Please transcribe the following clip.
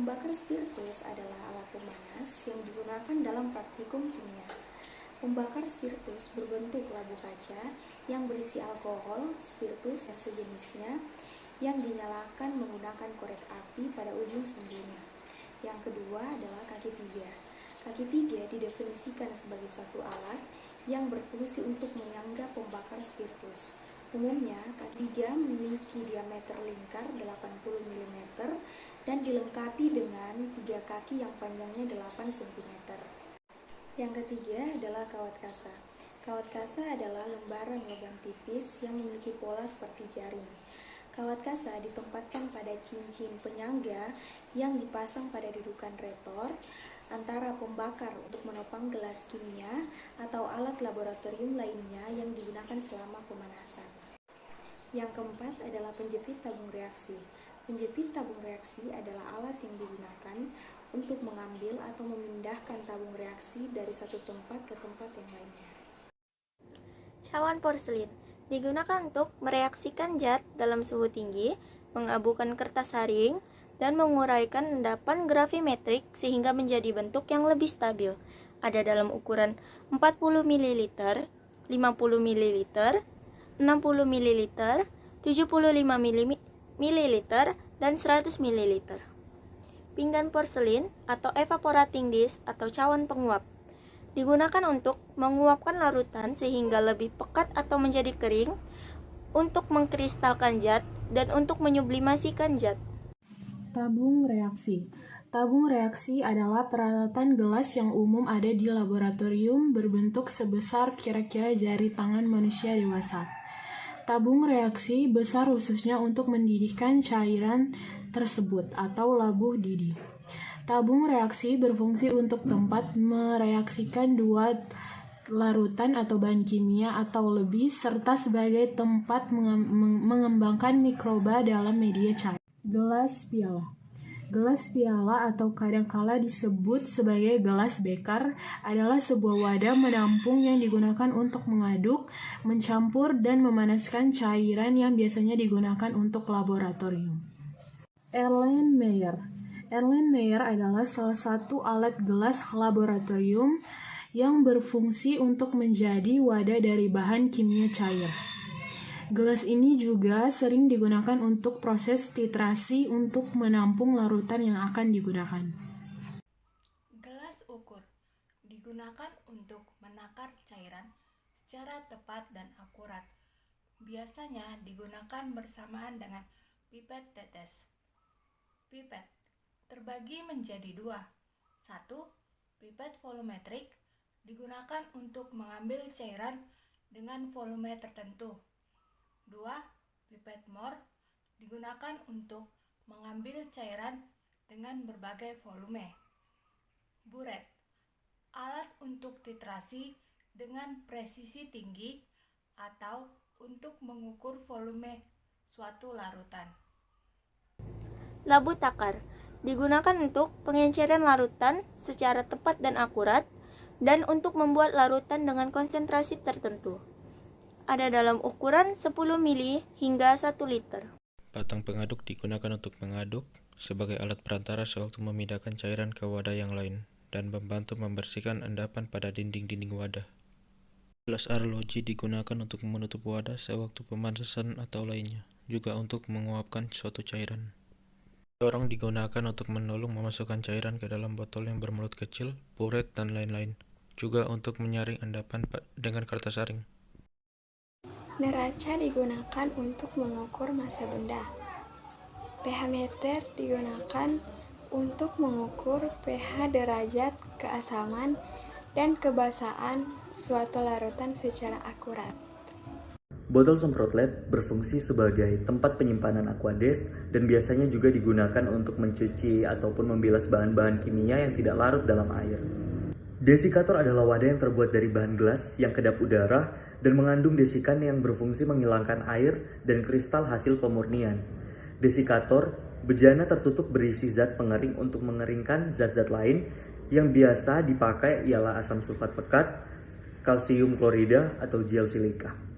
Pembakar spiritus adalah alat pemanas yang digunakan dalam praktikum kimia. Pembakar spiritus berbentuk labu kaca yang berisi alkohol, spiritus, dan sejenisnya yang dinyalakan menggunakan korek api pada ujung sumbunya. Yang kedua adalah kaki tiga. Kaki tiga didefinisikan sebagai suatu alat yang berfungsi untuk menyangga pembakar spiritus. Umumnya, kaki tiga memiliki diameter lingkar 80 mm dan dilengkapi dengan 3 kaki yang panjangnya 8 cm. Yang ketiga adalah kawat kasa. Kawat kasa adalah lembaran logam tipis yang memiliki pola seperti jaring. Kawat kasa ditempatkan pada cincin penyangga yang dipasang pada dudukan retor antara pembakar untuk menopang gelas kimia atau alat laboratorium lainnya yang digunakan selama pemanasan. Yang keempat adalah penjepit tabung reaksi. Penjepit tabung reaksi adalah alat yang digunakan untuk mengambil atau memindahkan tabung reaksi dari satu tempat ke tempat yang lainnya. Cawan porselin digunakan untuk mereaksikan zat dalam suhu tinggi, mengabukan kertas saring, dan menguraikan endapan gravimetrik sehingga menjadi bentuk yang lebih stabil. Ada dalam ukuran 40 ml, 50 ml, 60 ml, 75 ml, dan 100 ml. Pinggan porselin atau evaporating dish atau cawan penguap digunakan untuk menguapkan larutan sehingga lebih pekat atau menjadi kering, untuk mengkristalkan zat, dan untuk menyublimasikan zat. Tabung reaksi. Tabung reaksi adalah peralatan gelas yang umum ada di laboratorium berbentuk sebesar kira-kira jari tangan manusia dewasa. Tabung reaksi besar khususnya untuk mendidihkan cairan tersebut atau labuh didih. Tabung reaksi berfungsi untuk tempat mereaksikan dua larutan atau bahan kimia atau lebih, serta sebagai tempat mengembangkan mikroba dalam media cair. Gelas piala. Gelas piala atau kadangkala disebut sebagai gelas beker adalah sebuah wadah menampung yang digunakan untuk mengaduk, mencampur, dan memanaskan cairan yang biasanya digunakan untuk laboratorium. Erlenmeyer. Erlenmeyer adalah salah satu alat gelas laboratorium yang berfungsi untuk menjadi wadah dari bahan kimia cair. Gelas ini juga sering digunakan untuk proses titrasi untuk menampung larutan yang akan digunakan. Gelas ukur digunakan untuk menakar cairan secara tepat dan akurat. Biasanya digunakan bersamaan dengan pipet tetes. Pipet terbagi menjadi dua. Satu, pipet volumetrik digunakan untuk mengambil cairan dengan volume tertentu. Dua, pipet Mohr digunakan untuk mengambil cairan dengan berbagai volume. Buret, alat untuk titrasi dengan presisi tinggi atau untuk mengukur volume suatu larutan. Labu takar digunakan untuk pengenceran larutan secara tepat dan akurat, dan untuk membuat larutan dengan konsentrasi tertentu. Ada dalam ukuran 10 mili hingga 1 liter. Batang pengaduk digunakan untuk mengaduk sebagai alat perantara sewaktu memindahkan cairan ke wadah yang lain dan membantu membersihkan endapan pada dinding-dinding wadah. Gelas arloji digunakan untuk menutup wadah sewaktu pemanasan atau lainnya, juga untuk menguapkan suatu cairan. Dorong digunakan untuk menolong memasukkan cairan ke dalam botol yang bermulut kecil, buret, dan lain-lain, juga untuk menyaring endapan dengan kertas saring. Neraca digunakan untuk mengukur massa benda. pH meter digunakan untuk mengukur pH derajat keasaman dan kebasahan suatu larutan secara akurat. Botol semprot lab berfungsi sebagai tempat penyimpanan aqueous dan biasanya juga digunakan untuk mencuci ataupun membilas bahan-bahan kimia yang tidak larut dalam air. Desikator adalah wadah yang terbuat dari bahan gelas yang kedap udara dan mengandung desikan yang berfungsi menghilangkan air dan kristal hasil pemurnian. Desikator bejana tertutup berisi zat pengering untuk mengeringkan zat-zat lain yang biasa dipakai ialah asam sulfat pekat, kalsium klorida, atau gel silika.